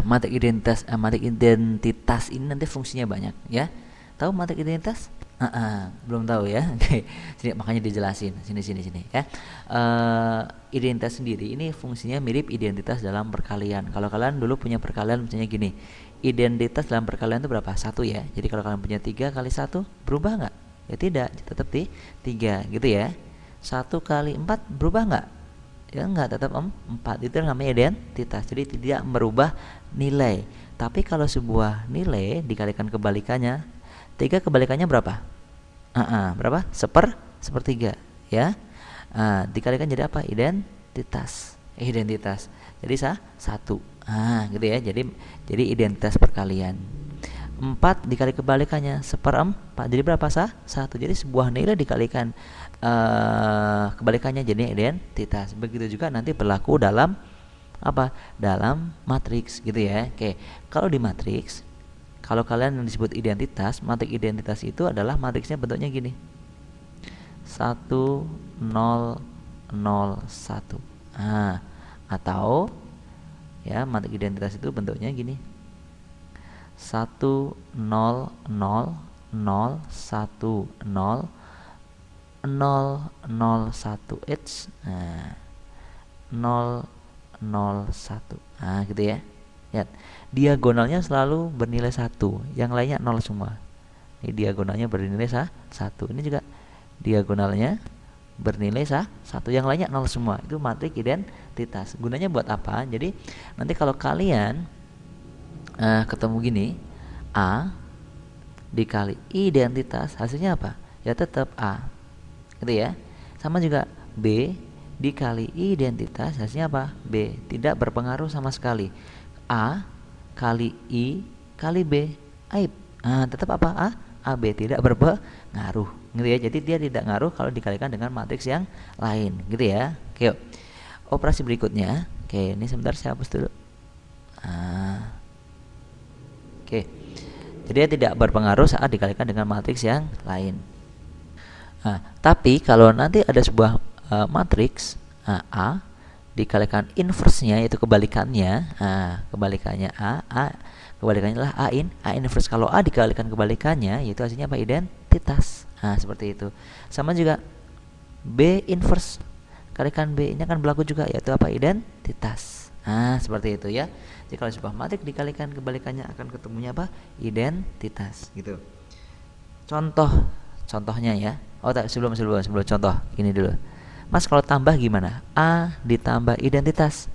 Matrik identitas ini nanti fungsinya banyak ya. Tahu matrik identitas? Belum tahu ya. Oke, sini makanya dijelasin. Sini ya. Identitas sendiri ini fungsinya mirip identitas dalam perkalian. Kalau kalian dulu punya perkalian misalnya gini, identitas dalam perkalian itu berapa? 1 ya. Jadi kalau kalian punya 3 kali 1 berubah nggak? Ya tidak, tetap di 3 gitu ya. 1 kali 4 berubah nggak? Ya enggak, tetap 4. Itu namanya identitas. Jadi tidak merubah nilai. Tapi kalau sebuah nilai dikalikan kebalikannya, 3 kebalikannya berapa? Berapa? Sepertiga ya. Dikalikan jadi apa? Identitas. Jadi 1. Gitu ya. Jadi identitas perkalian. 4 dikali kebalikannya 1/4. Jadi berapa? 1. Jadi sebuah nilai dikalikan kebalikannya jadi identitas. Begitu juga nanti berlaku dalam apa? Dalam matriks gitu ya. Oke. Kalau di matriks, kalau kalian yang disebut identitas, matriks identitas itu adalah matriksnya bentuknya gini. 1 0 0 1. Atau ya matriks identitas itu bentuknya gini. 1 0 0 0 1 0 0 0 1 H 0 0 1. Gitu ya. Lihat, diagonalnya selalu bernilai 1, yang lainnya 0 semua. Ini diagonalnya bernilai 1. Ini juga diagonalnya bernilai 1, yang lainnya 0 semua. Itu matriks identitas. Gunanya buat apa? Jadi nanti kalau kalian ketemu gini, A dikali identitas, hasilnya apa? Ya tetap A. Gitu ya. Sama juga B dikali identitas, hasilnya apa? B. Tidak berpengaruh sama sekali. A kali I kali B, aib. Tetap apa? AB tidak berpengaruh gitu ya. Jadi dia tidak ngaruh kalau dikalikan dengan matriks yang lain gitu ya. Oke, yuk. Operasi berikutnya. Oke, ini sebentar saya hapus dulu. Oke. Jadi dia tidak berpengaruh saat dikalikan dengan matriks yang lain. Tapi kalau nanti ada sebuah matriks A dikalikan inverse-nya, yaitu kebalikannya. Kebalikannya kebalikannya adalah A inverse. Kalau A dikalikan kebalikannya, yaitu hasilnya apa? Identitas. Seperti itu. Sama juga B inverse kalikan B, ini akan berlaku juga, yaitu apa? Identitas. Seperti itu ya. Jadi kalau sebuah matriks dikalikan kebalikannya akan ketemunya apa? Identitas gitu. Contohnya ya. Sebelum contoh, gini dulu. Mas, kalau tambah gimana? A ditambah identitas.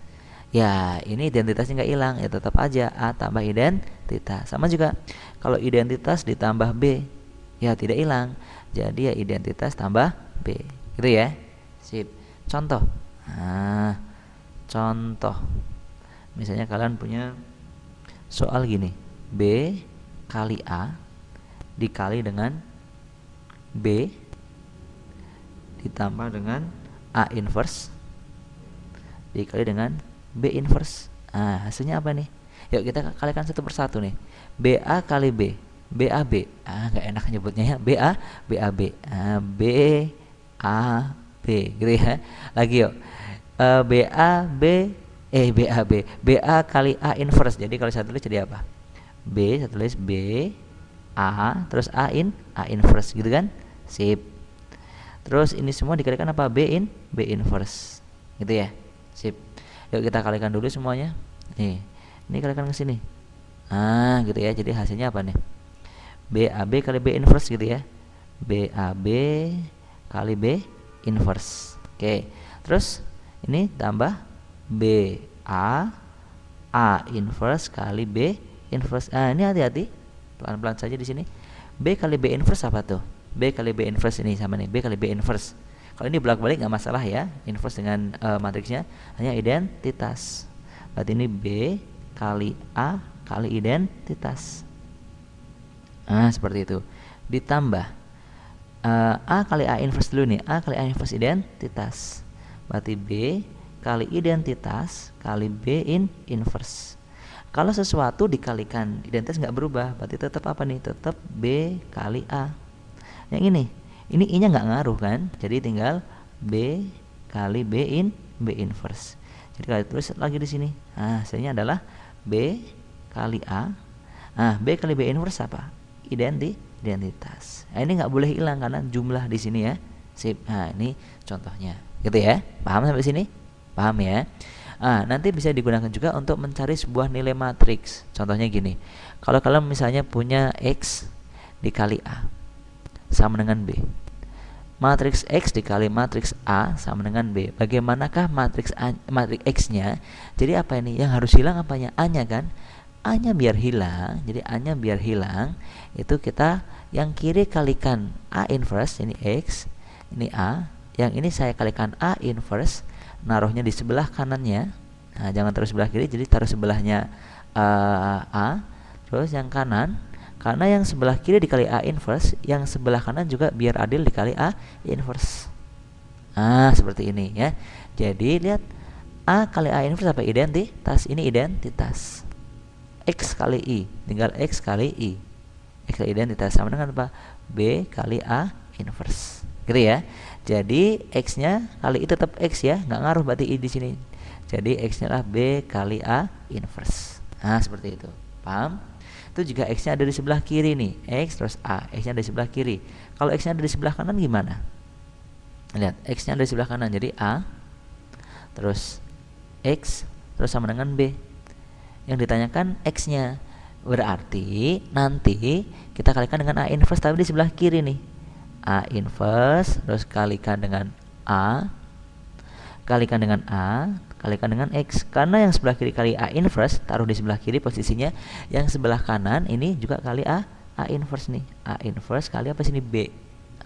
Ya, ini identitasnya nggak hilang, ya tetap aja A tambah identitas. Sama juga kalau identitas ditambah B, ya tidak hilang. Jadi ya identitas tambah B. Gitu ya. Sip. Contoh. Contoh. Misalnya kalian punya soal gini. B kali A dikali dengan B ditambah dengan A inverse dikali dengan B inverse. Hasilnya apa nih? Yuk kita kalikan satu persatu nih. BA kali B, BAB. Nggak enak nyebutnya ya. BAB. BAB gitu ya. Lagi yuk. BAB BA kali A inverse. Jadi kalau saya tulis jadi apa? B, saya tulis B A terus A inverse gitu kan? Sip. Terus ini semua dikalikan apa? B inverse. Gitu ya. Sip. Yuk kita kalikan dulu semuanya. Nih. Ini kalikan ke sini. Gitu ya. Jadi hasilnya apa nih? BAB kali B inverse gitu ya. BAB kali B inverse. Oke. Terus ini tambah BA A inverse kali B inverse. Ini hati-hati. Pelan-pelan saja di sini. B kali B inverse apa tuh? B kali B inverse ini sama nih, B kali B inverse. Kalau ini bolak-balik nggak masalah ya, inverse dengan matriksnya, hanya identitas. Berarti ini B kali A kali identitas. Seperti itu. Ditambah A kali A inverse dulu nih, A kali A inverse identitas. Berarti B kali identitas kali B inverse. Kalau sesuatu dikalikan identitas nggak berubah, berarti tetap apa nih? Tetap B kali A. Yang ini I-nya nggak ngaruh kan? Jadi tinggal B kali B inverse. Jadi kalau tulis lagi di sini, hasilnya adalah B kali A. Nah, B kali B inverse apa? Identitas. Nah, ini nggak boleh hilang karena jumlah di sini ya. Sip. Nah, ini contohnya. Gitu ya. Paham sampai sini? Paham ya? Nah, nanti bisa digunakan juga untuk mencari sebuah nilai matriks. Contohnya gini. Kalau kalian misalnya punya X dikali A sama dengan B. Matriks X dikali matriks A sama dengan B. Bagaimanakah matriks X-nya? Jadi apa ini? Yang harus hilang apanya? A-nya kan? A-nya biar hilang. Jadi A-nya biar hilang, itu kita yang kiri kalikan A inverse, ini X, ini A. Yang ini saya kalikan A inverse, naruhnya di sebelah kanannya. Nah, jangan taruh sebelah kiri, jadi taruh sebelahnya A. Terus yang kanan, karena yang sebelah kiri dikali A inverse, yang sebelah kanan juga biar adil dikali A inverse. Nah, seperti ini ya. Jadi lihat, A kali A inverse apa? Identitas. Ini identitas. X kali I, tinggal X kali I. X kali identitas sama dengan apa? B kali A inverse. Gitu ya. Jadi X-nya kali I tetap X ya, nggak ngaruh berarti I di sini. Jadi X-nya adalah B kali A inverse. Nah, seperti itu. Paham? Itu juga X-nya ada di sebelah kiri nih, X terus A, X-nya ada di sebelah kiri. Kalau X-nya ada di sebelah kanan gimana? Lihat, X-nya ada di sebelah kanan, jadi A terus X terus sama dengan B. Yang ditanyakan X-nya, berarti nanti kita kalikan dengan A inverse tapi di sebelah kiri nih. A inverse terus kalikan dengan A, kalikan dengan A, kalikan dengan X. Karena yang sebelah kiri kali A inverse, taruh di sebelah kiri posisinya. Yang sebelah kanan ini juga kali A inverse nih. A inverse kali apa sini? B.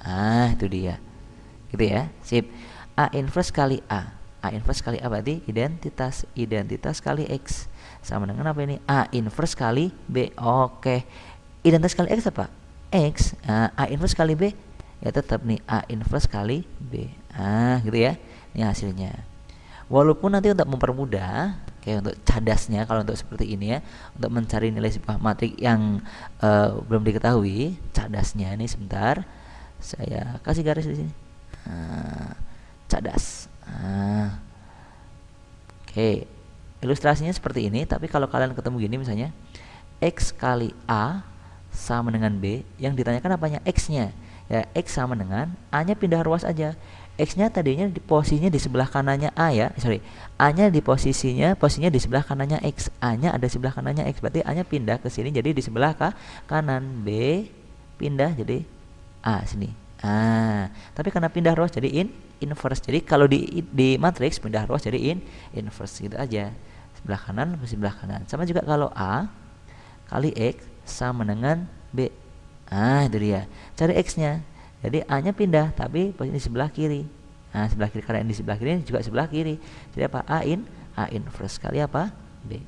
Ah, itu dia. Gitu ya. Sip. A inverse kali A. A inverse kali A berarti identitas. Identitas kali X. Sama dengan apa ini? A inverse kali B. Oke. Identitas kali X apa? X. A inverse kali B. Ya tetap nih A inverse kali B. Gitu ya. Ini hasilnya. Walaupun nanti untuk mempermudah, kayak untuk cadasnya, kalau untuk seperti ini ya, untuk mencari nilai sebuah matrik yang belum diketahui, cadasnya ini sebentar, saya kasih garis di sini. Cadas. Oke, ilustrasinya seperti ini. Tapi kalau kalian ketemu gini misalnya, X kali A sama dengan B, yang ditanyakan apanya? X-nya. Ya, X sama dengan A-nya pindah ruas aja. X-nya tadinya di posisinya di sebelah kanannya A ya. A-nya di posisinya di sebelah kanannya X. A-nya ada di sebelah kanannya X. Berarti A-nya pindah ke sini jadi di sebelah kanan. B pindah jadi A sini. Tapi karena pindah ruas jadi inverse. Jadi kalau di matriks pindah ruas jadi inverse gitu aja. Sebelah kanan ke sebelah kanan. Sama juga kalau A kali X sama dengan B. Itu dia. Cari X-nya. Jadi A-nya pindah tapi posisi di sebelah kiri. Sebelah kiri, karena yang di sebelah kiri juga sebelah kiri. Jadi apa? A inverse kali apa? B.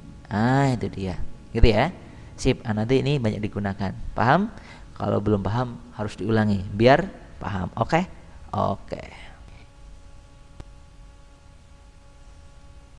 Itu dia. Gitu ya. Sip. Nanti ini banyak digunakan. Paham? Kalau belum paham harus diulangi biar paham. Oke? Oke.